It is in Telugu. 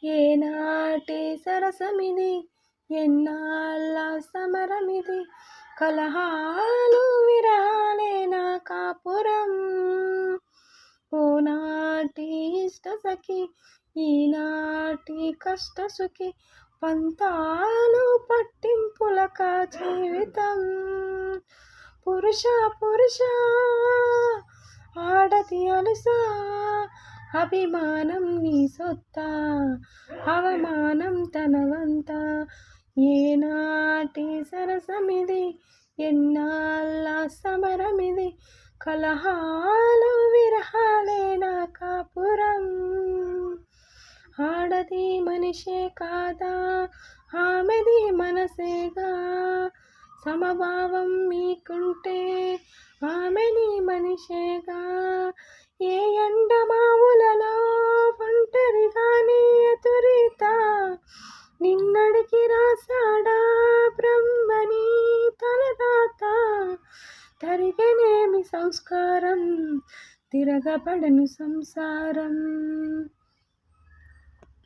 ఏనాటి సరసమిది, ఎన్నాళ్ళ సమరమిది, కలహాలు విరాలేనా కాపురం. ఓనాటి ఇష్టసఖి, ఈనాటి కష్టసుఖి, పంతాలు పట్టింపులక జీవితం. పురుష పురుష ఆడది అలుసా, అభిమానం నీ సొత్తా, అవమానం తన వంత. ఏనాటి సరసమిది, ఎన్నాళ్ళ సమరమిది, కలహాలు విరహాలేనా కాపురం. ఆడది మనిషే కాదా, ఆమెది మనసేగా, సమభావం మీకుంటే ఆమెని మనిషేగా. ఏ ఎండమావులలో ఒంటరిగాని ఎదురీత, నిన్నడికి రాసాడా బ్రహ్మని తలరాత. తరిగనేమి సంస్కారం, తిరగబడను సంసారం.